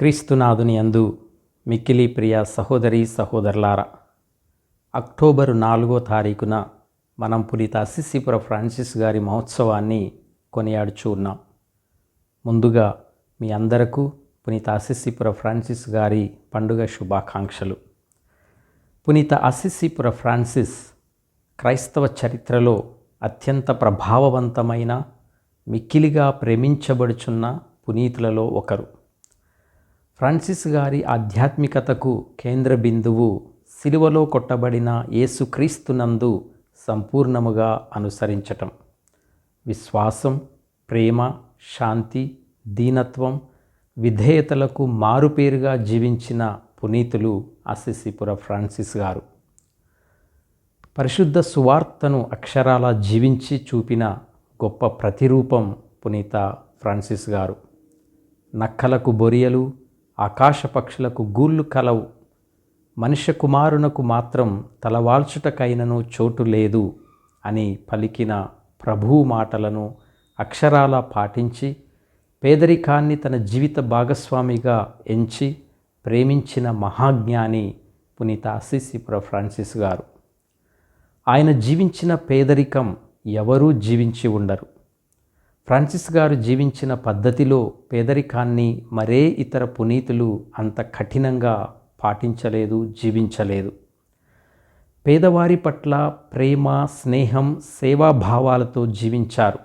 క్రీస్తునాథుని యందు మిక్కిలి ప్రియ సహోదరి సహోదరులారా, అక్టోబరు 4వ తారీఖున మనం పునీత అస్సిసిపుర ఫ్రాన్సిస్ గారి మహోత్సవాన్ని కొనియాడుచూ ఉన్నాం. ముందుగా మీ అందరకు పునీత అస్సిసిపుర ఫ్రాన్సిస్ గారి పండుగ శుభాకాంక్షలు. పునీత అస్సిసిపుర ఫ్రాన్సిస్ క్రైస్తవ చరిత్రలో అత్యంత ప్రభావవంతమైన, మిక్కిలిగా ప్రేమించబడుచున్న పునీతులలో ఒకరు. ఫ్రాన్సిస్ గారి ఆధ్యాత్మికతకు కేంద్ర బిందువు సిలువలో కొట్టబడిన యేసుక్రీస్తునందు సంపూర్ణముగా అనుసరించటం. విశ్వాసం, ప్రేమ, శాంతి, దీనత్వం, విధేయతలకు మారుపేరుగా జీవించిన పునీతులు అస్సిసిపుర ఫ్రాన్సిస్ గారు. పరిశుద్ధ సువార్తను అక్షరాలా జీవించి చూపిన గొప్ప ప్రతిరూపం పునీత ఫ్రాన్సిస్ గారు. నక్కలకు బొరియలు, ఆకాశ పక్షులకు గూళ్ళు కలవు, మనుష్య కుమారునకు మాత్రం తలవాల్చుటకైనను చోటు లేదు అని పలికిన ప్రభువు మాటలను అక్షరాలా పాటించి, పేదరికాన్ని తన జీవిత భాగస్వామిగా ఎంచి ప్రేమించిన మహాజ్ఞాని పునీత అస్సిసిపుర ఫ్రాన్సిస్ గారు. ఆయన జీవించిన పేదరికం ఎవరూ జీవించి ఉండరు. ఫ్రాన్సిస్ గారు జీవించిన పద్ధతిలో పేదరికాన్ని మరే ఇతర పునీతులు అంత కఠినంగా పాటించలేదు, జీవించలేదు. పేదవారి పట్ల ప్రేమ, స్నేహం, సేవాభావాలతో జీవించారు.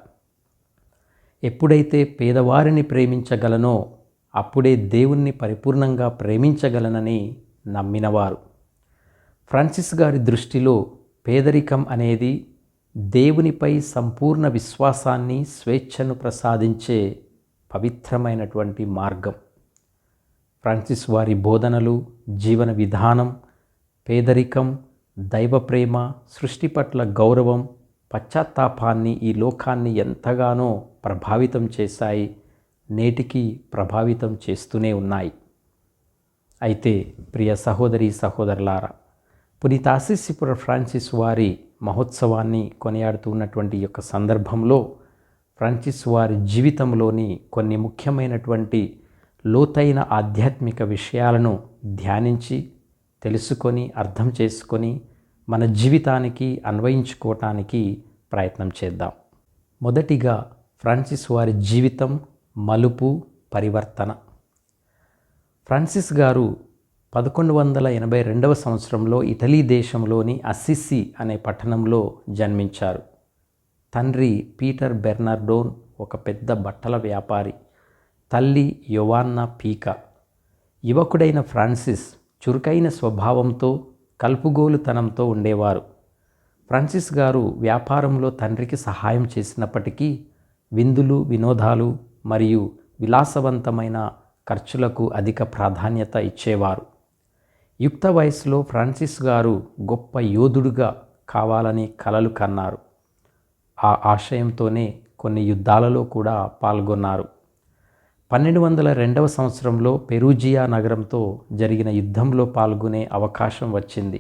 ఎప్పుడైతే పేదవారిని ప్రేమించగలనో అప్పుడే దేవుణ్ణి పరిపూర్ణంగా ప్రేమించగలనని నమ్మినవారు. ఫ్రాన్సిస్ గారి దృష్టిలో పేదరికం అనేది దేవునిపై సంపూర్ణ విశ్వాసాన్ని, స్వేచ్ఛను ప్రసాదించే పవిత్రమైనటువంటి మార్గం. ఫ్రాన్సిస్ వారి బోధనలు, జీవన విధానం పేదరికం, దైవప్రేమ, సృష్టి పట్ల గౌరవం, పశ్చాత్తాపాన్ని, ఈ లోకాన్ని ఎంతగానో ప్రభావితం చేశాయి, నేటికి ప్రభావితం చేస్తూనే ఉన్నాయి. అయితే ప్రియ సహోదరి సహోదరులారా, పునీత అస్సిసిపుర ఫ్రాన్సిస్ వారి మహోత్సవాన్ని కొనియాడుతున్నటువంటి యొక్క సందర్భంలో ఫ్రాన్సిస్ వారి జీవితంలోని కొన్ని ముఖ్యమైనటువంటి లోతైన ఆధ్యాత్మిక విషయాలను ధ్యానించి, తెలుసుకొని, అర్థం చేసుకొని మన జీవితానికి అన్వయించుకోవటానికి ప్రయత్నం చేద్దాం. మొదటిగా ఫ్రాన్సిస్ వారి జీవితం, మలుపు, పరివర్తన. ఫ్రాన్సిస్ గారు 1182వ సంవత్సరంలో ఇటలీ దేశంలోని అస్సిసి అనే పట్టణంలో జన్మించారు. తండ్రి పీటర్ బెర్నార్డోన్ ఒక పెద్ద బట్టల వ్యాపారి, తల్లి యోవాన్నా పీకా. యువకుడైన ఫ్రాన్సిస్ చురుకైన స్వభావంతో, కలుపుగోలుతనంతో ఉండేవారు. ఫ్రాన్సిస్ గారు వ్యాపారంలో తండ్రికి సహాయం చేసినప్పటికీ విందులు, వినోదాలు మరియు విలాసవంతమైన ఖర్చులకు అధిక ప్రాధాన్యత ఇచ్చేవారు. యుక్త వయసులో ఫ్రాన్సిస్ గారు గొప్ప యోధుడుగా కావాలని కలలు కన్నారు. ఆ ఆశయంతోనే కొన్ని యుద్ధాలలో కూడా పాల్గొన్నారు. 1202వ సంవత్సరంలో పెరూజియా నగరంతో జరిగిన యుద్ధంలో పాల్గొనే అవకాశం వచ్చింది.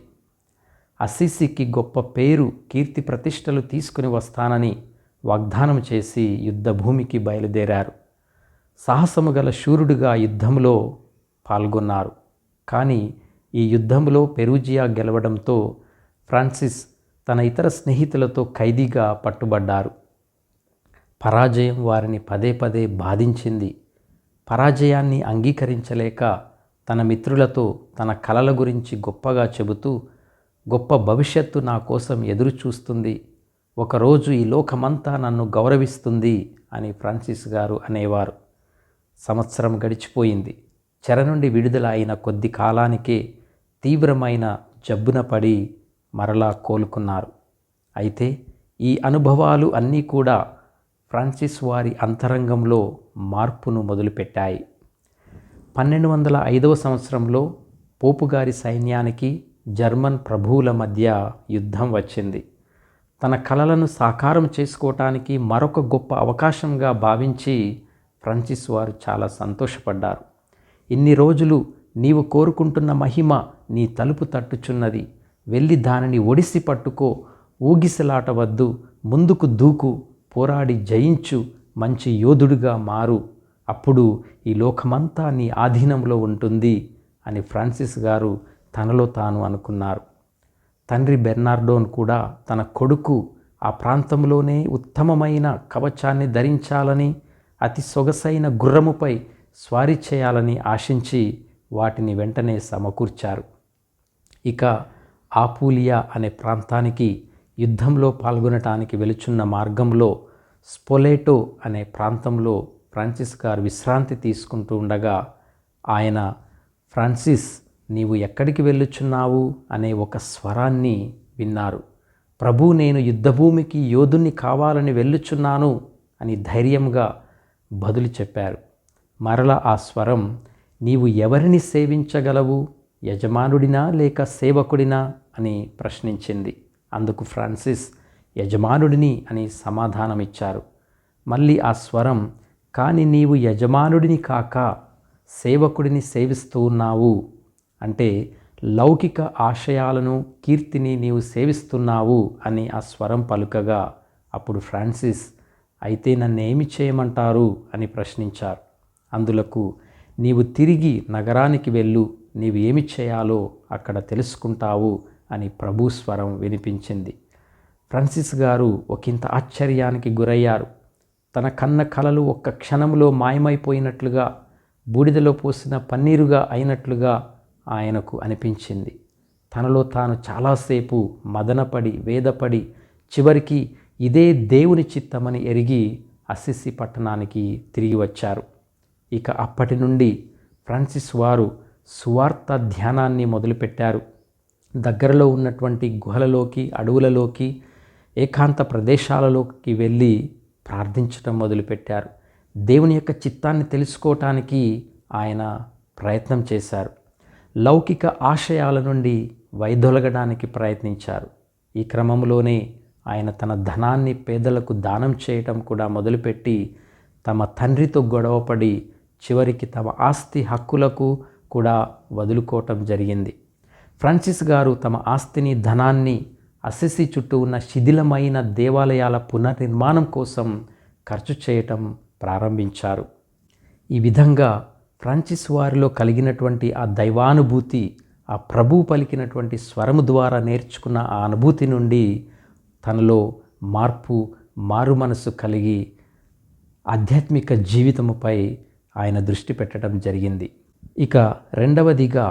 అస్సిసికి గొప్ప పేరు, కీర్తి ప్రతిష్టలు తీసుకుని వస్తానని వాగ్దానం చేసి యుద్ధభూమికి బయలుదేరారు. సాహసము గల శూరుడుగా యుద్ధంలో పాల్గొన్నారు. కానీ ఈ యుద్ధంలో పెరూజియా గెలవడంతో ఫ్రాన్సిస్ తన ఇతర స్నేహితులతో ఖైదీగా పట్టుబడ్డారు. పరాజయం వారిని పదే పదే బాధించింది. పరాజయాన్ని అంగీకరించలేక తన మిత్రులతో తన కలల గురించి గొప్పగా చెబుతూ, గొప్ప భవిష్యత్తు నా కోసం ఎదురు చూస్తుంది, ఒకరోజు ఈ లోకమంతా నన్ను గౌరవిస్తుంది అని ఫ్రాన్సిస్ గారు అనేవారు. సంవత్సరం గడిచిపోయింది. చెర నుండి విడుదల అయిన కొద్ది కాలానికే తీవ్రమైన జబ్బున పడి మరలా కోలుకున్నారు. అయితే ఈ అనుభవాలు అన్నీ కూడా ఫ్రాన్సిస్ వారి అంతరంగంలో మార్పును మొదలుపెట్టాయి. 1205వ సంవత్సరంలో పోపుగారి సైన్యానికి జర్మన్ ప్రభువుల మధ్య యుద్ధం వచ్చింది. తన కలలను సాకారం చేసుకోవటానికి మరొక గొప్ప అవకాశంగా భావించి ఫ్రాన్సిస్ వారు చాలా సంతోషపడ్డారు. ఇన్ని రోజులు నీవు కోరుకుంటున్న మహిమ నీ తలుపు తట్టుచున్నది, వెళ్ళి దానిని ఒడిసి పట్టుకో, ఊగిసలాట వద్దు, ముందుకు దూకు, పోరాడి జయించు, మంచి యోధుడిగా మారు అప్పుడు ఈ లోకమంతా నీ ఆధీనంలో ఉంటుంది అని ఫ్రాన్సిస్ గారు తనలో తాను అనుకున్నారు. తండ్రి బెర్నార్డోను కూడా తన కొడుకు ఆ ప్రాంతంలోనే ఉత్తమమైన కవచాన్ని ధరించాలని, అతి సొగసైన గుర్రముపై స్వారీ చేయాలని ఆశించి వాటిని వెంటనే సమకూర్చారు. ఇక ఆపూలియా అనే ప్రాంతానికి యుద్ధంలో పాల్గొనటానికి వెలుచున్న మార్గంలో స్పోలేటో అనే ప్రాంతంలో ఫ్రాన్సిస్ గారు విశ్రాంతి తీసుకుంటూ ఉండగా ఆయన, ఫ్రాన్సిస్, నీవు ఎక్కడికి వెళ్ళుచున్నావు అనే ఒక స్వరాన్ని విన్నారు. ప్రభు, నేను యుద్ధభూమికి యోధుణ్ణి కావాలని వెళ్ళుచున్నాను అని ధైర్యంగా బదులు చెప్పారు. మరలా ఆ స్వరం, నీవు ఎవరిని సేవించగలవు, యజమానుడినా లేక సేవకుడినా అని ప్రశ్నించింది. అందుకు ఫ్రాన్సిస్ యజమానుడిని అని సమాధానమిచ్చారు. మళ్ళీ ఆ స్వరం, కానీ నీవు యజమానుడిని కాక సేవకుడిని సేవిస్తూ ఉన్నావు, అంటే లౌకిక ఆశయాలను, కీర్తిని నీవు సేవిస్తున్నావు అని ఆ స్వరం పలుకగా అప్పుడు ఫ్రాన్సిస్, అయితే నన్నేమి చేయమంటారు అని ప్రశ్నించారు. అందులకు, నీవు తిరిగి నగరానికి వెళ్ళు, నీవు ఏమి చేయాలో అక్కడ తెలుసుకుంటావు అని ప్రభు స్వరం వినిపించింది. ఫ్రాన్సిస్ గారు ఒకంత ఆశ్చర్యానికి గురయ్యారు. తన కన్న కలలు ఒక్క క్షణంలో మాయమైపోయినట్లుగా, బూడిదలో పోసిన పన్నీరుగా అయినట్లుగా ఆయనకు అనిపించింది. తనలో తాను చాలాసేపు మదనపడి, వేదపడి, చివరికి ఇదే దేవుని చిత్తమని ఎరిగి అసిసి పట్టణానికి తిరిగి వచ్చారు. ఇక అప్పటి నుండి ఫ్రాన్సిస్ వారు సువార్త ధ్యానాన్ని మొదలుపెట్టారు. దగ్గరలో ఉన్నటువంటి గుహలలోకి, అడవులలోకి, ఏకాంత ప్రదేశాలలోకి వెళ్ళి ప్రార్థించటం మొదలుపెట్టారు. దేవుని యొక్క చిత్తాన్ని తెలుసుకోవటానికి ఆయన ప్రయత్నం చేశారు. లౌకిక ఆశయాల నుండి వైదొలగడానికి ప్రయత్నించారు. ఈ క్రమంలోనే ఆయన తన ధనాన్ని పేదలకు దానం చేయటం కూడా మొదలుపెట్టి తమ తండ్రితో గొడవపడి చివరికి తమ ఆస్తి హక్కులకు కూడా వదులుకోవటం జరిగింది. ఫ్రాన్సిస్ గారు తమ ఆస్తిని, ధనాన్ని అసిసి చుట్టూ ఉన్న శిథిలమైన దేవాలయాల పునర్నిర్మాణం కోసం ఖర్చు చేయటం ప్రారంభించారు. ఈ విధంగా ఫ్రాన్సిస్ వారిలో కలిగినటువంటి ఆ దైవానుభూతి, ఆ ప్రభు పలికినటువంటి స్వరము ద్వారా నేర్చుకున్న ఆ అనుభూతి నుండి తనలో మారు మనసు కలిగి ఆధ్యాత్మిక జీవితముపై ఆయన దృష్టి పెట్టడం జరిగింది. ఇక రెండవదిగా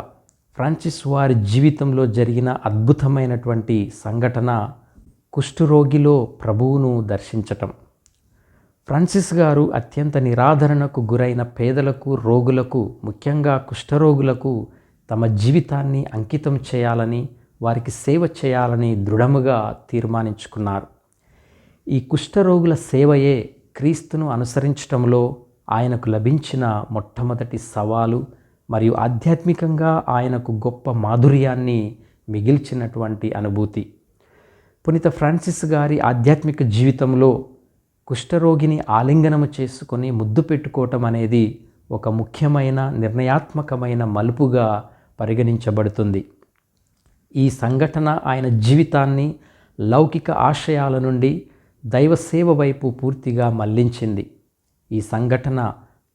ఫ్రాన్సిస్ వారి జీవితంలో జరిగిన అద్భుతమైనటువంటి సంఘటన కుష్ఠరోగిలో ప్రభువును దర్శించటం. ఫ్రాన్సిస్ గారు అత్యంత నిరాదరణకు గురైన పేదలకు, రోగులకు, ముఖ్యంగా కుష్ఠరోగులకు తమ జీవితాన్ని అంకితం చేయాలని, వారికి సేవ చేయాలని దృఢముగా తీర్మానించుకున్నారు. ఈ కుష్ఠరోగుల సేవయే క్రీస్తును అనుసరించటంలో ఆయనకు లభించిన మొట్టమొదటి సవాలు మరియు ఆధ్యాత్మికంగా ఆయనకు గొప్ప మాధుర్యాన్ని మిగిల్చినటువంటి అనుభూతి. పునీత ఫ్రాన్సిస్ గారి ఆధ్యాత్మిక జీవితంలో కుష్ఠరోగిని ఆలింగనము చేసుకొని ముద్దు పెట్టుకోవటం అనేది ఒక ముఖ్యమైన, నిర్ణయాత్మకమైన మలుపుగా పరిగణించబడుతుంది. ఈ సంఘటన ఆయన జీవితాన్ని లౌకిక ఆశయాల నుండి దైవ సేవ వైపు పూర్తిగా మళ్లించింది. ఈ సంఘటన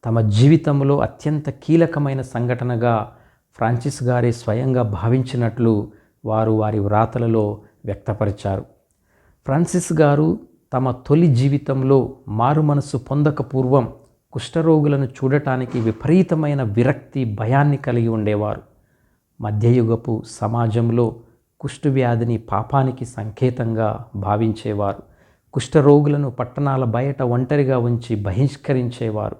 తమ జీవితంలో అత్యంత కీలకమైన సంఘటనగా ఫ్రాన్సిస్ గారే స్వయంగా భావించినట్లు వారి వ్రాతలలో వ్యక్తపరిచారు. ఫ్రాన్సిస్ గారు తమ తొలి జీవితంలో మారు మనసు పొందక పూర్వం కుష్ఠరోగులను చూడటానికి విపరీతమైన విరక్తి, భయాన్ని కలిగి ఉండేవారు. మధ్యయుగపు సమాజంలో కుష్ఠవ్యాధిని పాపానికి సంకేతంగా భావించేవారు. కుష్ఠరోగులను పట్టణాల బయట ఒంటరిగా ఉంచి బహిష్కరించేవారు.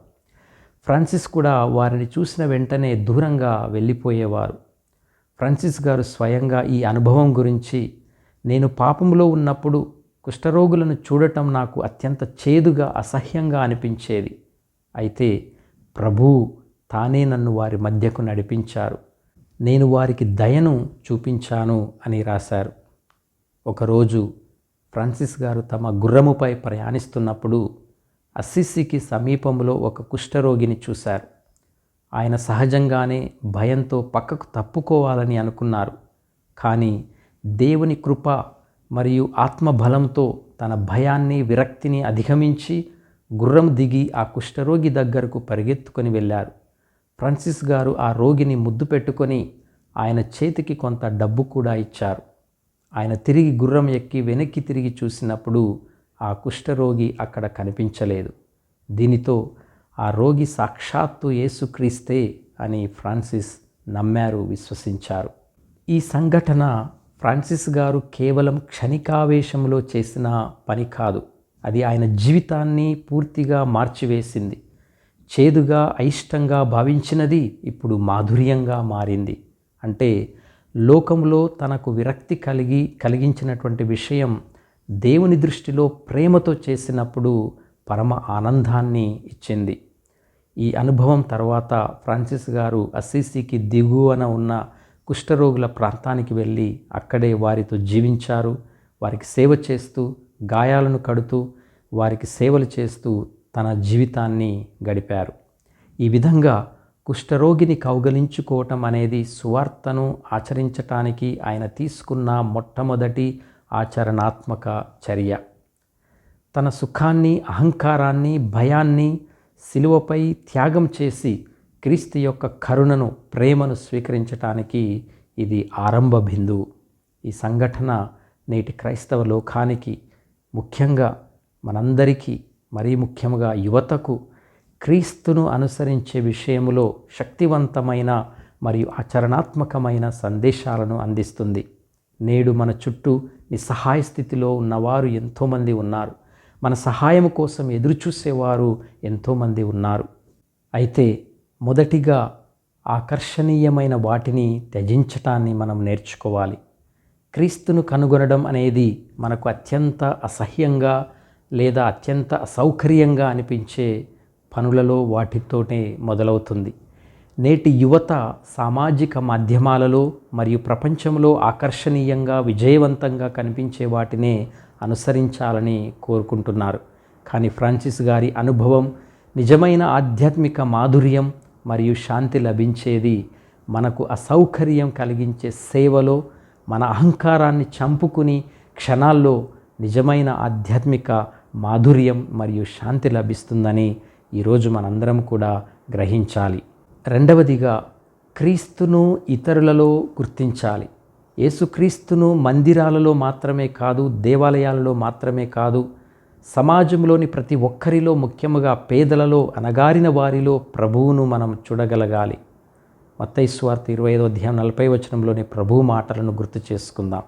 ఫ్రాన్సిస్ కూడా వారిని చూసిన వెంటనే దూరంగా వెళ్ళిపోయేవారు. ఫ్రాన్సిస్ గారు స్వయంగా ఈ అనుభవం గురించి, నేను పాపంలో ఉన్నప్పుడు కుష్ఠరోగులను చూడటం నాకు అత్యంత చేదుగా, అసహ్యంగా అనిపించేది. అయితే ప్రభువు తానే నన్ను వారి మధ్యకు నడిపించారు, నేను వారికి దయను చూపించాను అని రాశారు. ఒకరోజు ఫ్రాన్సిస్ గారు తమ గుర్రముపై ప్రయాణిస్తున్నప్పుడు అసిసికి సమీపంలో ఒక కుష్ఠరోగిని చూశారు. ఆయన సహజంగానే భయంతో పక్కకు తప్పుకోవాలని అనుకున్నారు. కానీ దేవుని కృప మరియు ఆత్మబలంతో తన భయాన్ని, విరక్తిని అధిగమించి గుర్రం దిగి ఆ కుష్ఠరోగి దగ్గరకు పరిగెత్తుకొని వెళ్ళారు. ఫ్రాన్సిస్ గారు ఆ రోగిని ముద్దు పెట్టుకొని ఆయన చేతికి కొంత డబ్బు కూడా ఇచ్చారు. ఆయన తిరిగి గుర్రం ఎక్కి వెనక్కి తిరిగి చూసినప్పుడు ఆ కుష్ఠరోగి అక్కడ కనిపించలేదు. దీనితో ఆ రోగి సాక్షాత్తు యేసుక్రీస్తే అని ఫ్రాన్సిస్ నమ్మారు, విశ్వసించారు. ఈ సంఘటన ఫ్రాన్సిస్ గారు కేవలం క్షణికావేశంలో చేసిన పని కాదు, అది ఆయన జీవితాన్ని పూర్తిగా మార్చివేసింది. చేదుగా అయిష్టంగా భావించినది ఇప్పుడు మాధుర్యంగా మారింది. అంటే లోకంలో తనకు విరక్తి కలిగించినటువంటి విషయం దేవుని దృష్టిలో ప్రేమతో చేసినప్పుడు పరమ ఆనందాన్ని ఇచ్చింది. ఈ అనుభవం తర్వాత ఫ్రాన్సిస్ గారు అస్సీసీకి దిగువన ఉన్న కుష్ఠరోగుల ప్రాంతానికి వెళ్ళి అక్కడే వారితో జీవించారు. వారికి సేవ చేస్తూ, గాయాలను కడుతూ, వారికి సేవలు చేస్తూ తన జీవితాన్ని గడిపారు. ఈ విధంగా కుష్ఠరోగిని కౌగలించుకోవటం అనేది సువార్తను ఆచరించటానికి ఆయన తీసుకున్న మొట్టమొదటి ఆచరణాత్మక చర్య. తన సుఖాన్ని, అహంకారాన్ని, భయాన్ని సిలువపై త్యాగం చేసి క్రీస్తు యొక్క కరుణను, ప్రేమను స్వీకరించటానికి ఇది ఆరంభ బిందువు. ఈ సంఘటన నేటి క్రైస్తవ లోకానికి, ముఖ్యంగా మనందరికీ, మరీ ముఖ్యంగా యువతకు క్రీస్తును అనుసరించే విషయంలో శక్తివంతమైన మరియు ఆచరణాత్మకమైన సందేశాలను అందిస్తుంది. నేడు మన చుట్టూ నిస్సహాయ స్థితిలో ఉన్నవారు ఎంతోమంది ఉన్నారు. మన సహాయం కోసం ఎదురుచూసేవారు ఎంతోమంది ఉన్నారు. అయితే మొదటిగా ఆకర్షణీయమైన వాటిని త్యజించటాన్ని మనం నేర్చుకోవాలి. క్రీస్తును కనుగొనడం అనేది మనకు అత్యంత అసహ్యంగా లేదా అత్యంత అసౌకర్యంగా అనిపించే పనులలో వాటితోనే మొదలవుతుంది. నేటి యువత సామాజిక మాధ్యమాలలో మరియు ప్రపంచంలో ఆకర్షణీయంగా, విజయవంతంగా కనిపించే వాటినే అనుసరించాలని కోరుకుంటున్నారు. కానీ ఫ్రాన్సిస్ గారి అనుభవం, నిజమైన ఆధ్యాత్మిక మాధుర్యం మరియు శాంతి లభించేది మనకు అసౌకర్యం కలిగించే సేవలో, మన అహంకారాన్ని చంపుకుని క్షణాల్లో నిజమైన ఆధ్యాత్మిక మాధుర్యం మరియు శాంతి లభిస్తుందని ఈరోజు మనందరం కూడా గ్రహించాలి. రెండవదిగా, క్రీస్తును ఇతరులలో గుర్తించాలి. యేసుక్రీస్తును మందిరాలలో మాత్రమే కాదు, దేవాలయాలలో మాత్రమే కాదు, సమాజంలోని ప్రతి ఒక్కరిలో, ముఖ్యంగా పేదలలో, అణగారిన వారిలో ప్రభువును మనం చూడగలగాలి. మత్తయి సువార్త 25వ అధ్యాయం 40వ వచనంలోని ప్రభువు మాటలను గుర్తు చేసుకుందాం.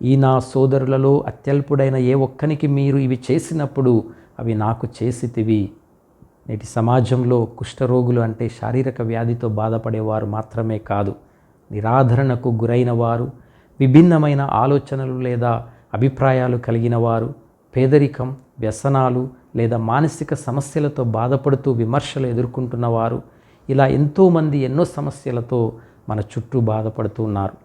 ఈ నా సోదరులలో అత్యల్పుడైన ఏ ఒక్కనికి మీరు ఇవి చేసినప్పుడు అవి నాకు చేసితివి. నేటి సమాజంలో కుష్ఠరోగులు అంటే శారీరక వ్యాధితో బాధపడేవారు మాత్రమే కాదు, నిరాదరణకు గురైన వారు, విభిన్నమైన ఆలోచనలు లేదా అభిప్రాయాలు కలిగిన వారు, పేదరికం, వ్యసనాలు లేదా మానసిక సమస్యలతో బాధపడుతూ విమర్శలు ఎదుర్కొంటున్నవారు, ఇలా ఎంతోమంది ఎన్నో సమస్యలతో మన చుట్టూ బాధపడుతున్నారు.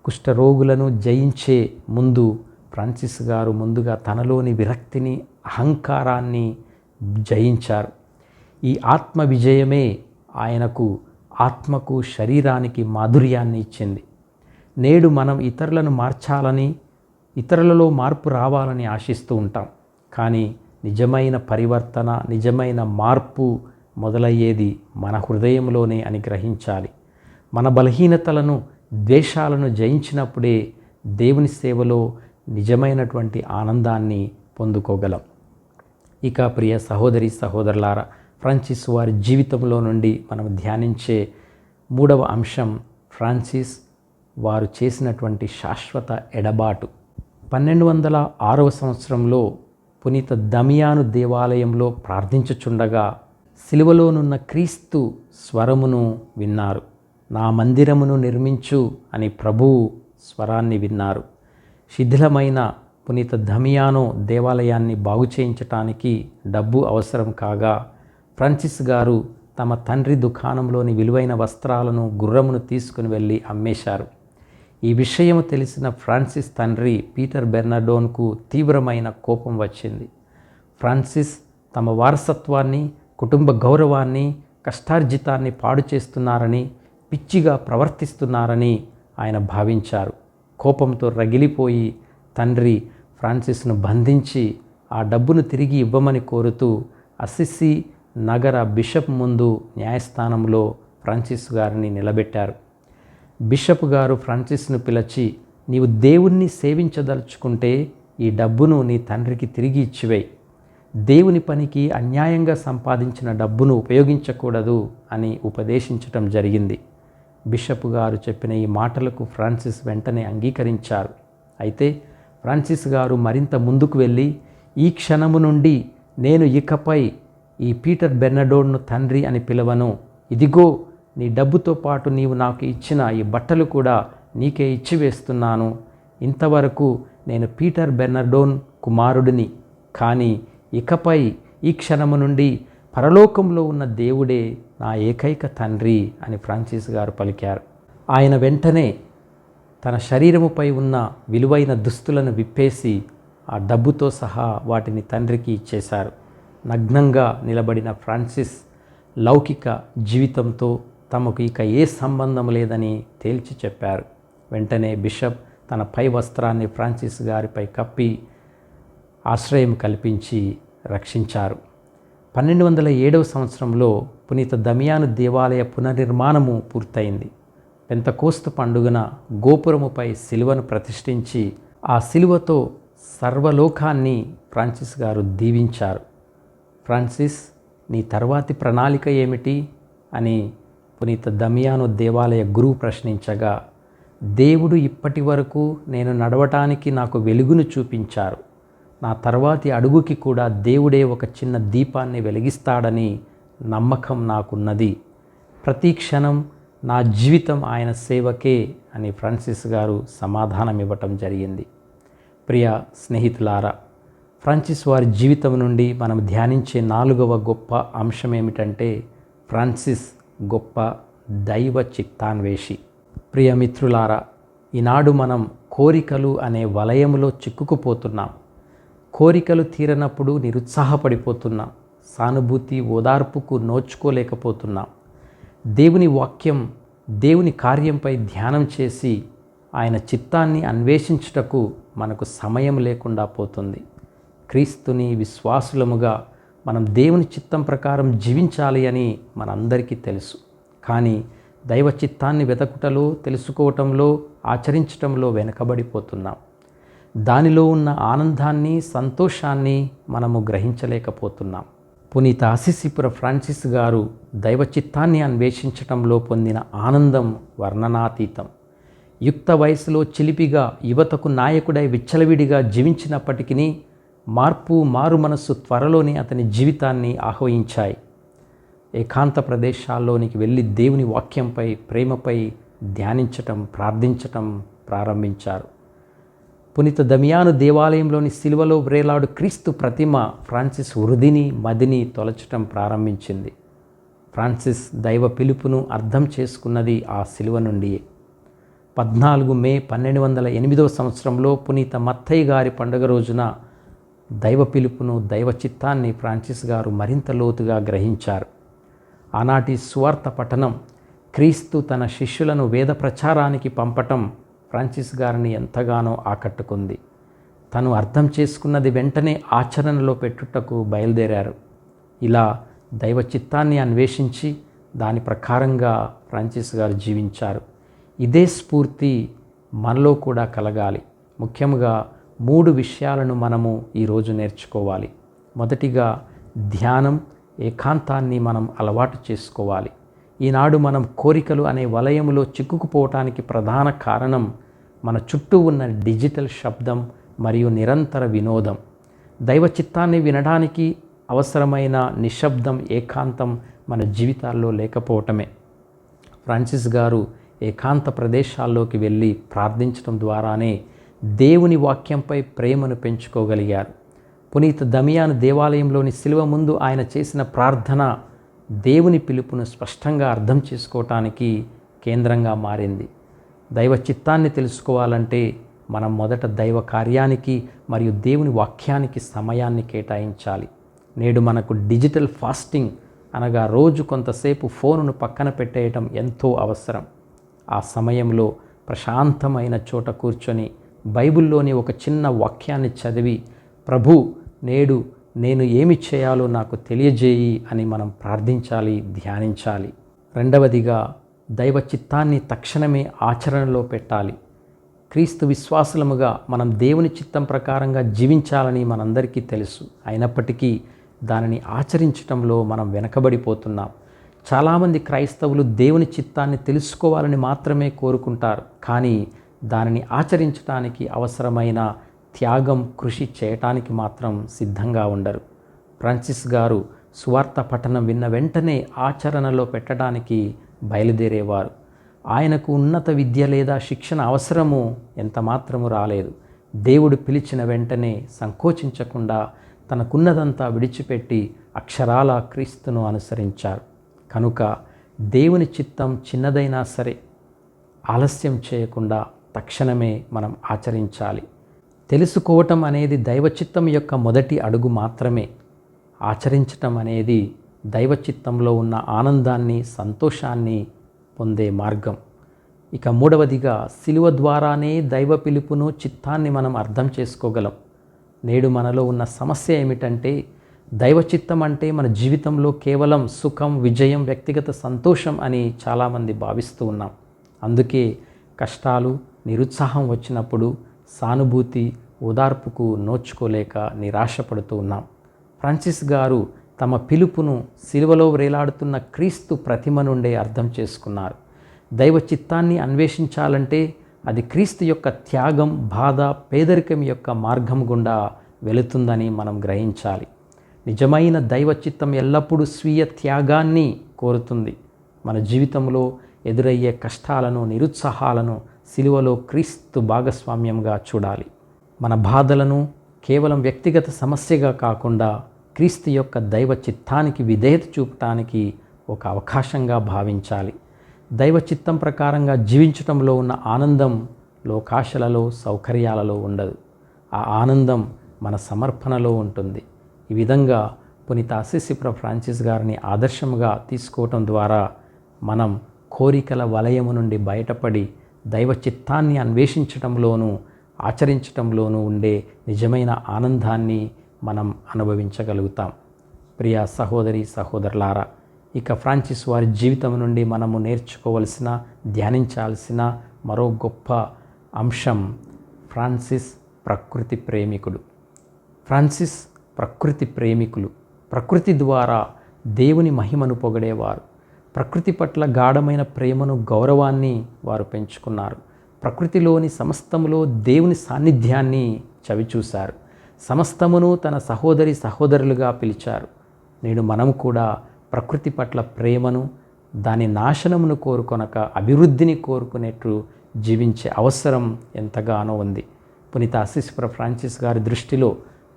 కుష్ఠరోగులను జయించే ముందు ఫ్రాన్సిస్ గారు ముందుగా తనలోని విరక్తిని, అహంకారాన్ని జయించారు. ఈ ఆత్మ విజయమే ఆయనకు ఆత్మకు, శరీరానికి మాధుర్యాన్ని ఇచ్చింది. నేడు మనం ఇతరులను మార్చాలని, ఇతరులలో మార్పు రావాలని ఆశిస్తూ ఉంటాం. కానీ నిజమైన పరివర్తన, నిజమైన మార్పు మొదలయ్యేది మన హృదయంలోనే అని గ్రహించాలి. మన బలహీనతలను, ద్వేషాలను జయించినప్పుడే దేవుని సేవలో నిజమైనటువంటి ఆనందాన్ని పొందుకోగలం. ఇక ప్రియ సహోదరి సహోదరులారా, ఫ్రాన్సిస్ వారి జీవితంలో నుండి మనం ధ్యానించే మూడవ అంశం ఫ్రాన్సిస్ వారు చేసినటువంటి శాశ్వత ఎడబాటు. 1206వ సంవత్సరంలో పునీత దమియాను దేవాలయంలో ప్రార్థించుచుండగా సిలువలోనున్న క్రీస్తు స్వరమును విన్నారు. నా మందిరమును నిర్మించు అని ప్రభువు స్వరాన్ని విన్నారు. శిథిలమైన పునీత దమియానో దేవాలయాన్ని బాగు చేయించటానికి డబ్బు అవసరం కాగా ఫ్రాన్సిస్ గారు తమ తండ్రి దుకాణంలోని విలువైన వస్త్రాలను, గుర్రమును తీసుకుని వెళ్ళి అమ్మేశారు. ఈ విషయం తెలిసిన ఫ్రాన్సిస్ తండ్రి పీటర్ బెర్నార్డోన్కు తీవ్రమైన కోపం వచ్చింది. ఫ్రాన్సిస్ తమ వారసత్వాన్ని, కుటుంబ గౌరవాన్ని, కష్టార్జితాన్ని పాడు చేస్తున్నారని, పిచ్చిగా ప్రవర్తిస్తున్నారని ఆయన భావించారు. కోపంతో రగిలిపోయి తండ్రి ఫ్రాన్సిస్ను బంధించి ఆ డబ్బును తిరిగి ఇవ్వమని కోరుతూ అసిసి నగర బిషప్ ముందు న్యాయస్థానంలో ఫ్రాన్సిస్ గారిని నిలబెట్టారు. బిషప్ గారు ఫ్రాన్సిస్ను పిలిచి, నీవు దేవుణ్ణి సేవించదలుచుకుంటే ఈ డబ్బును నీ తండ్రికి తిరిగి ఇచ్చివేయి. దేవుని పనికి అన్యాయంగా సంపాదించిన డబ్బును ఉపయోగించకూడదు అని ఉపదేశించటం జరిగింది. బిషప్ గారు చెప్పిన ఈ మాటలకు ఫ్రాన్సిస్ వెంటనే అంగీకరించారు. అయితే ఫ్రాన్సిస్ గారు మరింత ముందుకు వెళ్ళి, ఈ క్షణము నుండి నేను ఇకపై ఈ పీటర్ బెర్నడోను తండ్రి అని పిలవను. ఇదిగో నీ డబ్బుతో పాటు నీవు నాకు ఇచ్చిన ఈ బట్టలు కూడా నీకే ఇచ్చివేస్తున్నాను. ఇంతవరకు నేను పీటర్ బెర్నడోన్ కుమారుడిని, కానీ ఇకపై ఈ క్షణము నుండి పరలోకంలో ఉన్న దేవుడే నా ఏకైక తండ్రి అని ఫ్రాన్సిస్ గారు పలికారు. ఆయన వెంటనే తన శరీరముపై ఉన్న విలువైన దుస్తులను విప్పేసి ఆ డబ్బుతో సహా వాటిని తండ్రికి ఇచ్చేశారు. నగ్నంగా నిలబడిన ఫ్రాన్సిస్ లౌకిక జీవితంతో తమకు ఇక ఏ సంబంధం లేదని తేల్చి చెప్పారు. వెంటనే బిషప్ తన పై వస్త్రాన్ని ఫ్రాన్సిస్ గారిపై కప్పి ఆశ్రయం కల్పించి రక్షించారు. 1207 సంవత్సరంలో పునీత దమియాను దేవాలయ పునర్నిర్మాణము పూర్తయింది. పెంతకోస్తు పండుగన గోపురముపై శిలువను ప్రతిష్ఠించి ఆ శిలువతో సర్వలోకాన్ని ఫ్రాన్సిస్ గారు దీవించారు. ఫ్రాన్సిస్, నీ తర్వాతి ప్రణాళిక ఏమిటి అని పునీత దమియాను దేవాలయ గురువు ప్రశ్నించగా, దేవుడు ఇప్పటి వరకు నేను నడవటానికి నాకు వెలుగును చూపించారు. నా తర్వాతి అడుగుకి కూడా దేవుడే ఒక చిన్న దీపాన్ని వెలిగిస్తాడని నమ్మకం నాకున్నది. ప్రతి క్షణం నా జీవితం ఆయన సేవకే అని ఫ్రాన్సిస్ గారు సమాధానం ఇవ్వటం జరిగింది. ప్రియ స్నేహితులారా, ఫ్రాన్సిస్ వారి జీవితం నుండి మనం ధ్యానించే 4వ గొప్ప అంశం ఏమిటంటే ఫ్రాన్సిస్ గొప్ప దైవ చిత్తాన్వేషి. ప్రియ మిత్రులారా, ఈనాడు మనం కోరికలు అనే వలయములో చిక్కుకుపోతున్నాం. కోరికలు తీరనప్పుడు నిరుత్సాహపడిపోతున్నాం. సానుభూతి ఓదార్పుకు నోచుకోలేకపోతున్నాం. దేవుని వాక్యం, దేవుని కార్యంపై ధ్యానం చేసి ఆయన చిత్తాన్ని అన్వేషించుటకు మనకు సమయం లేకుండా పోతుంది. క్రీస్తుని విశ్వాసులముగా మనం దేవుని చిత్తం ప్రకారం జీవించాలి అని మనందరికీ తెలుసు. కానీ దైవ చిత్తాన్ని వెతకుటలో, తెలుసుకోవటంలో, ఆచరించటంలో వెనకబడిపోతున్నాం. దానిలో ఉన్న ఆనందాన్ని, సంతోషాన్ని మనము గ్రహించలేకపోతున్నాం. పునీత అసిసిపుర ఫ్రాన్సిస్ గారు దైవ చిత్తాన్ని అన్వేషించటంలో పొందిన ఆనందం వర్ణనాతీతం. యుక్త వయసులో చిలిపిగా యువతకు నాయకుడై విచ్చలవిడిగా జీవించినప్పటికీ మారు మనస్సు త్వరలోనే అతని జీవితాన్ని ఆహ్వానించాయి. ఏకాంత ప్రదేశాల్లోనికి వెళ్ళి దేవుని వాక్యంపై, ప్రేమపై ధ్యానించటం, ప్రార్థించటం ప్రారంభించారు. పునీత దమియాను దేవాలయంలోని శిలువలో వ్రేలాడు క్రీస్తు ప్రతిమ ఫ్రాన్సిస్ వృధిని, మదిని తొలచటం ప్రారంభించింది. ఫ్రాన్సిస్ దైవ పిలుపును అర్థం చేసుకున్నది ఆ శిలువ నుండియే. 14 మే 1208 సంవత్సరంలో పునీత మత్తయ్య గారి పండుగ రోజున దైవ పిలుపును, దైవ చిత్తాన్ని ఫ్రాన్సిస్ గారు మరింత లోతుగా గ్రహించారు. ఆనాటి సువార్త పఠనం, క్రీస్తు తన శిష్యులను వేద ప్రచారానికి పంపటం ఫ్రాన్సిస్ గారిని ఎంతగానో ఆకట్టుకుంది. తను అర్థం చేసుకున్నది వెంటనే ఆచరణలో పెట్టుటకు బయలుదేరారు. ఇలా దైవ చిత్తాన్ని అన్వేషించి దాని ప్రకారంగా ఫ్రాన్సిస్ గారు జీవించారు. ఇదే స్ఫూర్తి మనలో కూడా కలగాలి. ముఖ్యంగా 3 విషయాలను మనము ఈరోజు నేర్చుకోవాలి. మొదటిగా ధ్యానం, ఏకాంతాన్ని మనం అలవాటు చేసుకోవాలి. ఈనాడు మనం కోరికలు అనే వలయములో చిక్కుకుపోవటానికి ప్రధాన కారణం మన చుట్టూ ఉన్న డిజిటల్ శబ్దం మరియు నిరంతర వినోదం. దైవ చిత్తాన్ని వినడానికి అవసరమైన నిశ్శబ్దం, ఏకాంతం మన జీవితాల్లో లేకపోవటమే. ఫ్రాన్సిస్ గారు ఏకాంత ప్రదేశాల్లోకి వెళ్ళి ప్రార్థించడం ద్వారానే దేవుని వాక్యంపై ప్రేమను పెంచుకోగలిగారు. పునీత దమియాను దేవాలయంలోని శిలువ ముందు ఆయన చేసిన ప్రార్థన దేవుని పిలుపును స్పష్టంగా అర్థం చేసుకోవటానికి కేంద్రంగా మారింది. దైవ చిత్తాన్ని తెలుసుకోవాలంటే మనం మొదట దైవ కార్యానికి మరియు దేవుని వాక్యానికి సమయాన్ని కేటాయించాలి. నేడు మనకు డిజిటల్ ఫాస్టింగ్ అనగా రోజు కొంతసేపు ఫోనును పక్కన పెట్టేయటం ఎంతో అవసరం. ఆ సమయంలో ప్రశాంతమైన చోట కూర్చొని బైబిల్లోని ఒక చిన్న వాక్యాన్ని చదివి, ప్రభు నేడు నేను ఏమి చేయాలో నాకు తెలియజేయి అని మనం ప్రార్థించాలి, ధ్యానించాలి. రెండవదిగా దైవ చిత్తాన్ని తక్షణమే ఆచరణలో పెట్టాలి. క్రీస్తు విశ్వాసులముగా మనం దేవుని చిత్తం ప్రకారంగా జీవించాలని మనందరికీ తెలుసు. అయినప్పటికీ దానిని ఆచరించటంలో మనం వెనకబడిపోతున్నాం. చాలామంది క్రైస్తవులు దేవుని చిత్తాన్ని తెలుసుకోవాలని మాత్రమే కోరుకుంటారు, కానీ దానిని ఆచరించడానికి అవసరమైన త్యాగం, కృషి చేయటానికి మాత్రం సిద్ధంగా ఉండరు. ఫ్రాన్సిస్ గారు సువార్త పఠనం విన్న వెంటనే ఆచరణలో పెట్టడానికి బయలుదేరేవారు. ఆయనకు ఉన్నత విద్య లేదా శిక్షణ అవసరము ఎంత మాత్రము రాలేదు. దేవుడు పిలిచిన వెంటనే సంకోచించకుండా తనకున్నదంతా విడిచిపెట్టి అక్షరాల క్రీస్తును అనుసరించారు. కనుక దేవుని చిత్తం చిన్నదైనా సరే ఆలస్యం చేయకుండా తక్షణమే మనం ఆచరించాలి. తెలుసుకోవటం అనేది దైవచిత్తం యొక్క మొదటి అడుగు మాత్రమే. ఆచరించటం అనేది దైవచిత్తంలో ఉన్న ఆనందాన్ని, సంతోషాన్ని పొందే మార్గం. ఇక మూడవదిగా శిలువ ద్వారానే దైవ పిలుపును, చిత్తాన్ని మనం అర్థం చేసుకోగలం. నేడు మనలో ఉన్న సమస్య ఏమిటంటే దైవచిత్తం అంటే మన జీవితంలో కేవలం సుఖం, విజయం, వ్యక్తిగత సంతోషం అని చాలామంది భావిస్తూ ఉన్నాం. అందుకే కష్టాలు, నిరుత్సాహం వచ్చినప్పుడు సానుభూతి, ఓదార్పుకు నోచుకోలేక నిరాశపడుతూ ఉన్నాం. ఫ్రాన్సిస్ గారు తమ పిలుపును శిలువలో వేలాడుతున్న క్రీస్తు ప్రతిమ నుండే అర్థం చేసుకున్నారు. దైవ చిత్తాన్ని అన్వేషించాలంటే అది క్రీస్తు యొక్క త్యాగం, బాధ, పేదరికం యొక్క మార్గం గుండా వెళుతుందని మనం గ్రహించాలి. నిజమైన దైవ చిత్తం ఎల్లప్పుడూ స్వీయ త్యాగాన్ని కోరుతుంది. మన జీవితంలో ఎదురయ్యే కష్టాలను, నిరుత్సాహాలను శిలువలో క్రీస్తు భాగస్వామ్యంగా చూడాలి. మన బాధలను కేవలం వ్యక్తిగత సమస్యగా కాకుండా క్రీస్తు యొక్క దైవ చిత్తానికి విధేయత చూపటానికి ఒక అవకాశంగా భావించాలి. దైవ చిత్తం ప్రకారంగా జీవించటంలో ఉన్న ఆనందం లోకాశలలో, సౌకర్యాలలో ఉండదు. ఆ ఆనందం మన సమర్పణలో ఉంటుంది. ఈ విధంగా పునీత అసిసి ఫ్రాన్సిస్ గారిని ఆదర్శంగా తీసుకోవటం ద్వారా మనం కోరికల వలయము నుండి బయటపడి దైవ చిత్తాన్ని అన్వేషించటంలోనూ, ఆచరించటంలోనూ ఉండే నిజమైన ఆనందాన్ని మనం అనుభవించగలుగుతాం. ప్రియ సహోదరి, సహోదరులారా, ఇక ఫ్రాన్సిస్ వారి జీవితం నుండి మనము నేర్చుకోవలసిన, ధ్యానించాల్సిన మరో గొప్ప అంశం ఫ్రాన్సిస్ ప్రకృతి ప్రేమికుడు. ఫ్రాన్సిస్ ప్రకృతి ప్రేమికులు. ప్రకృతి ద్వారా దేవుని మహిమను పొగడేవారు. ప్రకృతి పట్ల గాఢమైన ప్రేమను, గౌరవాన్ని వారు పెంచుకున్నారు. ప్రకృతిలోని సమస్తములో దేవుని సాన్నిధ్యాన్ని చవిచూశారు. సమస్తమును తన సహోదరి, సహోదరులుగా పిలిచారు. నేడు మనము కూడా ప్రకృతి పట్ల ప్రేమను, దాని నాశనమును కోరుకొనక అభివృద్ధిని కోరుకునేట్లు జీవించే అవసరం ఎంతగానో ఉంది. పునీత అసిసి ఫ్రాన్సిస్ గారి దృష్టిలో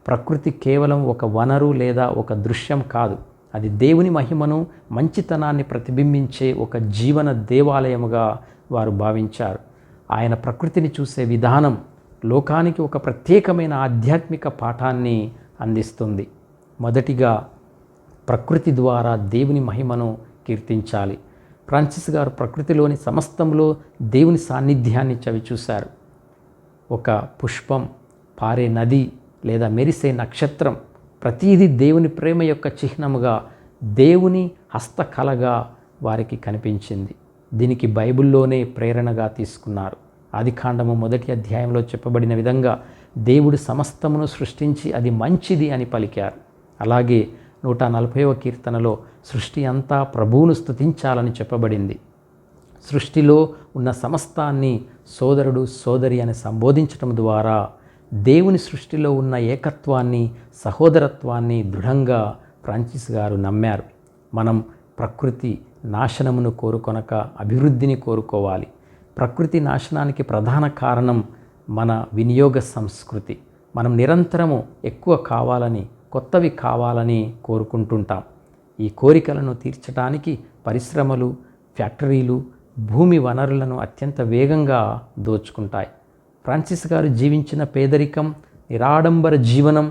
ప్రకృతి కేవలం ఒక వనరు లేదా ఒక దృశ్యం కాదు. అది దేవుని మహిమను, మంచితనాన్ని ప్రతిబింబించే ఒక జీవన దేవాలయముగా వారు భావించారు. ఆయన ప్రకృతిని చూసే విధానం లోకానికి ఒక ప్రత్యేకమైన ఆధ్యాత్మిక పాఠాన్ని అందిస్తుంది. మొదటిగా ప్రకృతి ద్వారా దేవుని మహిమను కీర్తించాలి. ఫ్రాన్సిస్ గారు ప్రకృతిలోని సమస్తంలో దేవుని సాన్నిధ్యాన్ని చవిచూశారు. ఒక పుష్పం, పారే నది లేదా మెరిసే నక్షత్రం ప్రతీది దేవుని ప్రేమ యొక్క చిహ్నముగా, దేవుని హస్తకళగా వారికి కనిపించింది. దీనికి బైబిల్లోనే ప్రేరణగా తీసుకున్నారు. ఆదికాండము 1వ అధ్యాయంలో చెప్పబడిన విధంగా దేవుడు సమస్తమును సృష్టించి అది మంచిది అని పలికారు. అలాగే 140వ కీర్తనలో సృష్టి అంతా ప్రభువును స్తుతించాలని చెప్పబడింది. సృష్టిలో ఉన్న సమస్తాన్ని సోదరుడు, సోదరి అని సంబోధించటం ద్వారా దేవుని సృష్టిలో ఉన్న ఏకత్వాన్ని, సహోదరత్వాన్ని దృఢంగా ఫ్రాన్సిస్ గారు నమ్మారు. మనం ప్రకృతి నాశనమును కోరుకొనక అభివృద్ధిని కోరుకోవాలి. ప్రకృతి నాశనానికి ప్రధాన కారణం మన వినియోగ సంస్కృతి. మనం నిరంతరము ఎక్కువ కావాలని, కొత్తవి కావాలని కోరుకుంటుంటాం. ఈ కోరికలను తీర్చడానికి పరిశ్రమలు, ఫ్యాక్టరీలు భూమి వనరులను అత్యంత వేగంగా దోచుకుంటాయి. ఫ్రాన్సిస్ గారు జీవించిన పేదరికం, నిరాడంబర జీవనం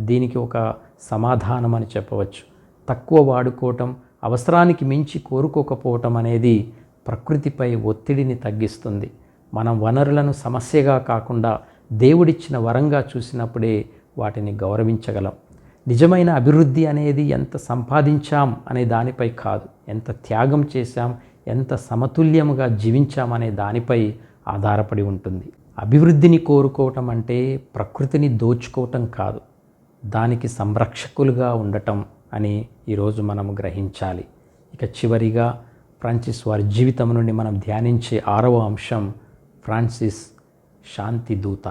దీనికి ఒక సమాధానం అని చెప్పవచ్చు. తక్కువ వాడుకోవటం, అవసరానికి మించి కోరుకోకపోవటం అనేది ప్రకృతిపై ఒత్తిడిని తగ్గిస్తుంది. మనం వనరులను సమస్యగా కాకుండా దేవుడిచ్చిన వరంగా చూసినప్పుడే వాటిని గౌరవించగలం. నిజమైన అభివృద్ధి అనేది ఎంత సంపాదించాం అనే దానిపై కాదు, ఎంత త్యాగం చేశాం, ఎంత సమతుల్యముగా జీవించాం అనే దానిపై ఆధారపడి ఉంటుంది. అభివృద్ధిని కోరుకోవటం అంటే ప్రకృతిని దోచుకోవటం కాదు, దానికి సంరక్షకులుగా ఉండటం అని ఈరోజు మనం గ్రహించాలి. ఇక చివరిగా ఫ్రాన్సిస్ వారి జీవితం నుండి మనం ధ్యానించే 6వ అంశం ఫ్రాన్సిస్ శాంతి దూత.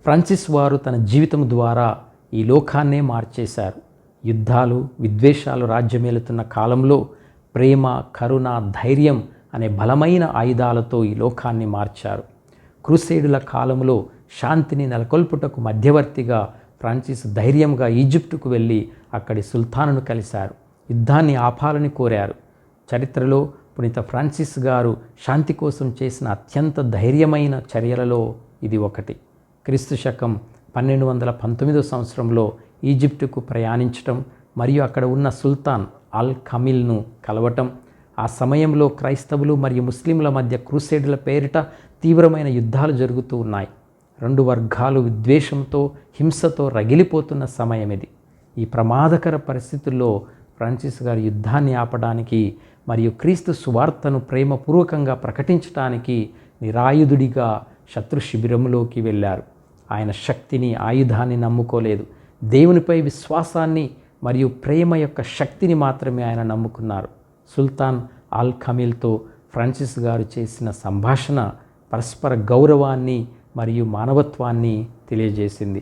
ఫ్రాన్సిస్ వారు తన జీవితం ద్వారా ఈ లోకాన్నే మార్చేశారు. యుద్ధాలు, విద్వేషాలు రాజ్యమేలుతున్న కాలంలో ప్రేమ, కరుణ, ధైర్యం అనే బలమైన ఆయుధాలతో ఈ లోకాన్ని మార్చారు. క్రూసేడుల కాలంలో శాంతిని నెలకొల్పుటకు మధ్యవర్తిగా ఫ్రాన్సిస్ ధైర్యంగా ఈజిప్టుకు వెళ్ళి అక్కడి సుల్తానును కలిశారు. యుద్ధాన్ని ఆపాలని కోరారు. చరిత్రలో పునీత ఫ్రాన్సిస్ గారు శాంతి కోసం చేసిన అత్యంత ధైర్యమైన చర్యలలో ఇది ఒకటి. క్రీస్తు శకం 1219 సంవత్సరంలో ఈజిప్టుకు ప్రయాణించటం మరియు అక్కడ ఉన్న సుల్తాన్ అల్ కమిల్ను కలవటం. ఆ సమయంలో క్రైస్తవులు మరియు ముస్లింల మధ్య క్రూసేడుల పేరిట తీవ్రమైన యుద్ధాలు జరుగుతూ ఉన్నాయి. 2 వర్గాలు విద్వేషంతో, హింసతో రగిలిపోతున్న సమయం ఇది. ఈ ప్రమాదకర పరిస్థితుల్లో ఫ్రాన్సిస్ గారు యుద్ధాన్ని ఆపడానికి మరియు క్రీస్తు సువార్తను ప్రేమపూర్వకంగా ప్రకటించడానికి నిరాయుధుడిగా శత్రు శిబిరంలోకి వెళ్ళారు. ఆయన శక్తిని, ఆయుధాన్ని నమ్ముకోలేదు. దేవునిపై విశ్వాసాన్ని మరియు ప్రేమ యొక్క శక్తిని మాత్రమే ఆయన నమ్ముకున్నారు. సుల్తాన్ అల్ కమిల్తో ఫ్రాన్సిస్ గారు చేసిన సంభాషణ పరస్పర గౌరవాన్ని మరియు మానవత్వాన్ని తెలియజేసింది.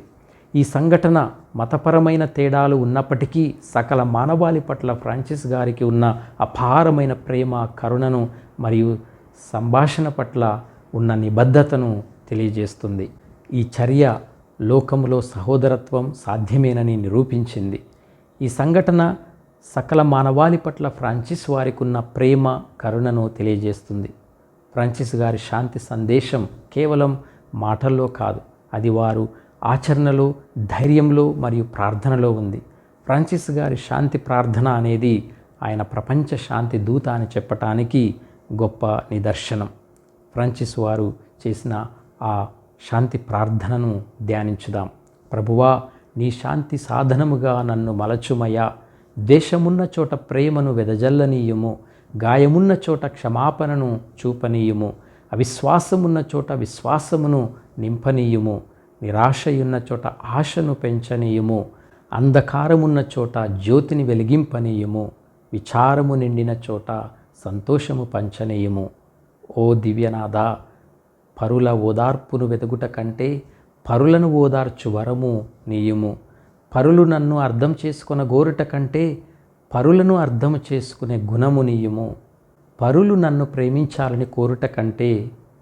ఈ సంఘటన మతపరమైన తేడాలు ఉన్నప్పటికీ సకల మానవాళి పట్ల ఫ్రాన్సిస్ గారికి ఉన్న అపారమైన ప్రేమ, కరుణను మరియు సంభాషణ పట్ల ఉన్న నిబద్ధతను తెలియజేస్తుంది. ఈ చర్య లోకములో సహోదరత్వం సాధ్యమేనని నిరూపించింది. ఈ సంఘటన సకల మానవాళి పట్ల ఫ్రాన్సిస్ వారికి ఉన్న ప్రేమ, కరుణను తెలియజేస్తుంది. ఫ్రాన్సిస్ గారి శాంతి సందేశం కేవలం మాటల్లో కాదు, అది వారు ఆచరణలో, ధైర్యంలో మరియు ప్రార్థనలో ఉంది. ఫ్రాన్సిస్ గారి శాంతి ప్రార్థన అనేది ఆయన ప్రపంచ శాంతి దూత అని చెప్పటానికి గొప్ప నిదర్శనం. ఫ్రాన్సిస్ వారు చేసిన ఆ శాంతి ప్రార్థనను ధ్యానించుదాం. ప్రభువా, నీ శాంతి సాధనముగా నన్ను మలచుమయ్యా. ద్వేషమున్న చోట ప్రేమను వెదజల్లనీయుము, గాయమున్న చోట క్షమాపణను చూపనీయుము, అవిశ్వాసమున్న చోట విశ్వాసమును నింపనీయుము, నిరాశయున్న చోట ఆశను పెంచనీయుము, అంధకారమున్న చోట జ్యోతిని వెలిగింపనీయుము, విచారము నిండిన చోట సంతోషము పంచనీయుము. ఓ దివ్యనాథ, పరుల ఓదార్పును వెతుకుట కంటే పరులను ఓదార్చు వరము నీయుము. పరులు నన్ను అర్థం చేసుకున్న గోరుట కంటే పరులను అర్థం చేసుకునే గుణము నీయుము. పరులు నన్ను ప్రేమించాలని కోరుట కంటే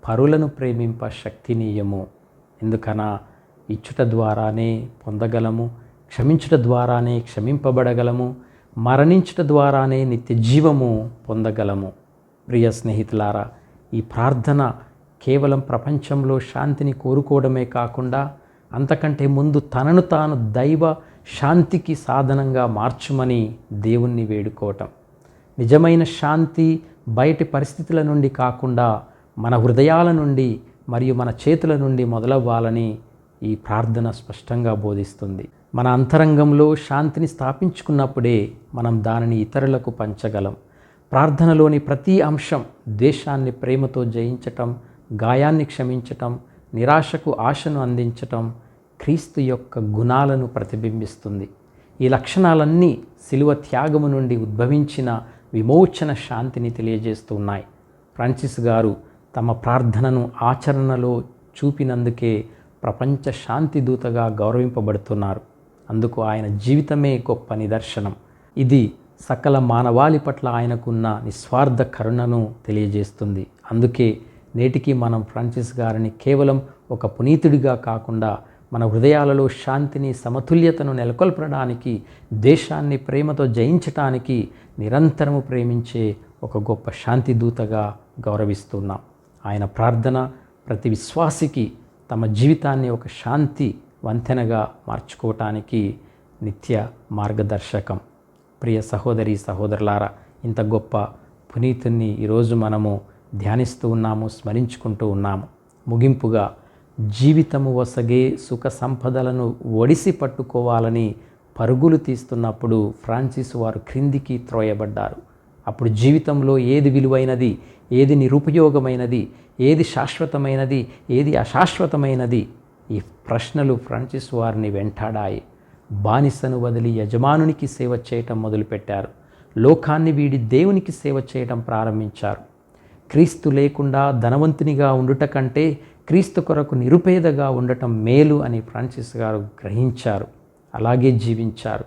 పరులను ప్రేమింప శక్తి నీయము. ఎందుకనా ఇచ్చుట ద్వారానే పొందగలము, క్షమించుట ద్వారానే క్షమింపబడగలము, మరణించుట ద్వారానే నిత్య జీవము పొందగలము. ప్రియ స్నేహితులారా, ఈ ప్రార్థన కేవలం ప్రపంచంలో శాంతిని కోరుకోవడమే కాకుండా అంతకంటే ముందు తనను తాను దైవ శాంతికి సాధనంగా మార్చుమని దేవుణ్ణి వేడుకోవటం. నిజమైన శాంతి బయటి పరిస్థితుల నుండి కాకుండా మన హృదయాల నుండి మరియు మన చేతుల నుండి మొదలవ్వాలని ఈ ప్రార్థన స్పష్టంగా బోధిస్తుంది. మన అంతరంగంలో శాంతిని స్థాపించుకున్నప్పుడే మనం దానిని ఇతరులకు పంచగలం. ప్రార్థనలోని ప్రతి అంశం ద్వేషాన్ని ప్రేమతో జయించటం, గాయాన్ని క్షమించటం, నిరాశకు ఆశను అందించటం, క్రీస్తు యొక్క గుణాలను ప్రతిబింబిస్తుంది. ఈ లక్షణాలన్నీ శిలువ త్యాగము నుండి ఉద్భవించిన విమోచన శాంతిని తెలియజేస్తున్నాయి. ఫ్రాన్సిస్ గారు తమ ప్రార్థనను ఆచరణలో చూపినందుకే ప్రపంచ శాంతి దూతగా గౌరవింపబడుతున్నారు. అందుకు ఆయన జీవితమే గొప్ప నిదర్శనం. ఇది సకల మానవాళి పట్ల ఆయనకున్న నిస్వార్థ కరుణను తెలియజేస్తుంది. అందుకే నేటికి మనం ఫ్రాన్సిస్ గారిని కేవలం ఒక పునీతుడిగా కాకుండా మన హృదయాలలో శాంతిని, సమతుల్యతను నెలకొల్పడానికి, దేశాన్ని ప్రేమతో జయించటానికి నిరంతరము ప్రేమించే ఒక గొప్ప శాంతి దూతగా గౌరవిస్తున్నాం. ఆయన ప్రార్థన ప్రతి విశ్వాసికి తమ జీవితాన్ని ఒక శాంతి వంతెనగా మార్చుకోవటానికి నిత్య మార్గదర్శకం. ప్రియ సహోదరి సహోదరులారా, ఇంత గొప్ప పునీతుని ఈరోజు మనము ధ్యానిస్తూ ఉన్నాము, స్మరించుకుంటూ ఉన్నాము. ముగింపుగా జీవితము వసగే సుఖ సంపదలను ఒడిసి పట్టుకోవాలని పరుగులు తీస్తున్నప్పుడు ఫ్రాన్సిస్ వారు క్రిందికి త్రోయబడ్డారు. అప్పుడు జీవితంలో ఏది విలువైనది, ఏది నిరుపయోగమైనది, ఏది శాశ్వతమైనది, ఏది అశాశ్వతమైనది, ఈ ప్రశ్నలు ఫ్రాన్సిస్ వారిని వెంటాడాయి. బానిసను వదిలి యజమానునికి సేవ చేయటం మొదలుపెట్టారు. లోకాన్ని వీడి దేవునికి సేవ చేయటం ప్రారంభించారు. క్రీస్తు లేకుండా ధనవంతునిగా ఉండుట కంటే క్రీస్తు కొరకు నిరుపేదగా ఉండటం మేలు అని ఫ్రాన్సిస్ గారు గ్రహించారు. అలాగే జీవించారు.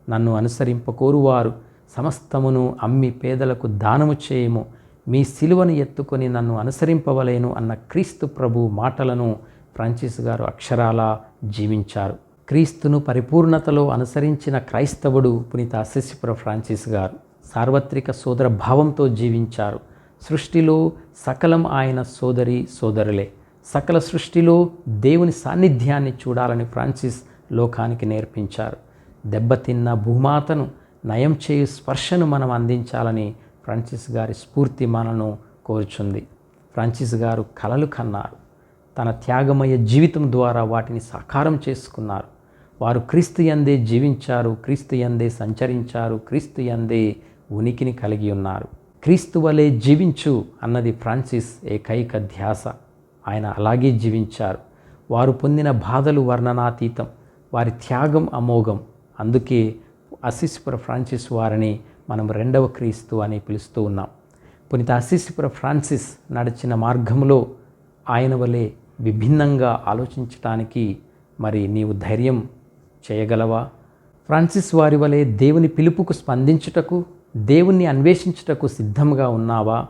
నన్ను అనుసరింపకోరువారు సమస్తమును అమ్మి పేదలకు దానము చేయము, మీ సిలువను ఎత్తుకొని నన్ను అనుసరింపవలేను అన్న క్రీస్తు ప్రభు మాటలను ఫ్రాన్సిస్ గారు అక్షరాలా జీవించారు. క్రీస్తును పరిపూర్ణతలో అనుసరించిన క్రైస్తవుడు పునీత అస్సిసిపుర ఫ్రాన్సిస్ గారు. సార్వత్రిక సోదర భావంతో జీవించారు. సృష్టిలో సకలం ఆయన సోదరి సోదరులే. సకల సృష్టిలో దేవుని సాన్నిధ్యాన్ని చూడాలని ఫ్రాన్సిస్ లోకానికి నేర్పించారు. దెబ్బతిన్న భూమాతను నయం చేయు స్పర్శను మనం అందించాలని ఫ్రాన్సిస్ గారి స్ఫూర్తి మనను కోరుచుంది. ఫ్రాన్సిస్ గారు కలలు కన్నారు. తన త్యాగమయ జీవితం ద్వారా వాటిని సాకారం చేసుకున్నారు. వారు క్రీస్తు యందే జీవించారు, క్రీస్తు యందే సంచరించారు, క్రీస్తు యందే ఉనికిని కలిగి ఉన్నారు. క్రీస్తు వలె జీవించు అన్నది ఫ్రాన్సిస్ ఏకైక ధ్యాస. ఆయన అలాగే జీవించారు. వారు పొందిన బాధలు వర్ణనాతీతం, వారి త్యాగం అమోఘం. అందుకే అస్సిసిపుర ఫ్రాన్సిస్ వారిని మనం రెండవ క్రీస్తు అని పిలుస్తూ ఉన్నాం. పునీత అస్సిసిపుర ఫ్రాన్సిస్ నడిచిన మార్గంలో ఆయన వలె విభిన్నంగా ఆలోచించటానికి మరి నీవు ధైర్యం చేయగలవా? ఫ్రాన్సిస్ వారి వలె దేవుని పిలుపుకు స్పందించుటకు, దేవుణ్ణి అన్వేషించుటకు సిద్ధంగా ఉన్నావా?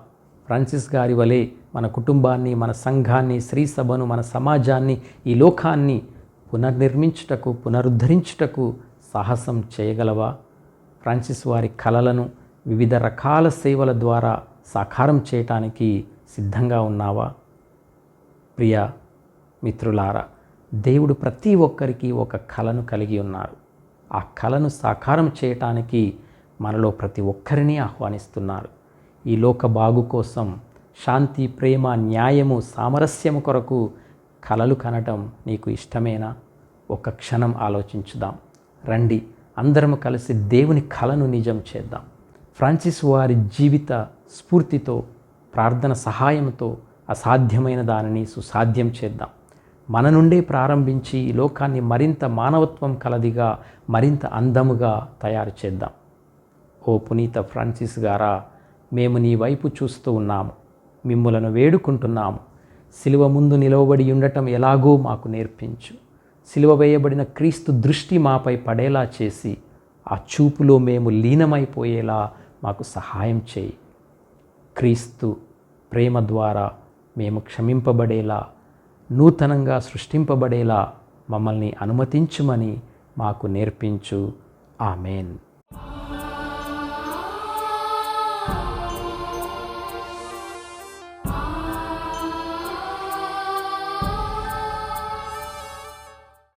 ఫ్రాన్సిస్ గారి వలె మన కుటుంబాన్ని, మన సంఘాన్ని, శ్రీ సభను, మన సమాజాన్ని, ఈ లోకాన్ని పునర్నిర్మించుటకు, పునరుద్ధరించుటకు సాహసం చేయగలవా? ఫ్రాన్సిస్ వారి కలలను వివిధ రకాల సేవల ద్వారా సాకారం చేయటానికి సిద్ధంగా ఉన్నావా? ప్రియ మిత్రులారా, దేవుడు ప్రతి ఒక్కరికి ఒక కలను కలిగి ఉన్నారు. ఆ కలను సాకారం చేయటానికి మనలో ప్రతి ఒక్కరిని ఆహ్వానిస్తున్నారు. ఈ లోక బాగు కోసం, శాంతి, ప్రేమ, న్యాయము, సామరస్యము కొరకు కలలు కనటం నీకు ఇష్టమేనా? ఒక క్షణం ఆలోచించుదాం. రండి, అందరము కలిసి దేవుని కలను నిజం చేద్దాం. ఫ్రాన్సిస్ వారి జీవిత స్ఫూర్తితో, ప్రార్థన సహాయంతో అసాధ్యమైన దానిని సుసాధ్యం చేద్దాం. మన నుండే ప్రారంభించి ఈ లోకాన్ని మరింత మానవత్వం కలదిగా, మరింత అందముగా తయారు చేద్దాం. ఓ పునీత ఫ్రాన్సిస్ గారా, మేము నీ వైపు చూస్తూ ఉన్నాము, మిమ్ములను వేడుకుంటున్నాము. సిలువ ముందు నిలవబడి ఉండటం ఎలాగో మాకు నేర్పించు. సిలువ వేయబడిన క్రీస్తు దృష్టి మాపై పడేలా చేసి, ఆ చూపులో మేము లీనమైపోయేలా మాకు సహాయం చేయి. క్రీస్తు ప్రేమ ద్వారా మేము క్షమింపబడేలా, నూతనంగా సృష్టింపబడేలా మమ్మల్ని అనుమతించుమని మాకు నేర్పించు. ఆమెన్.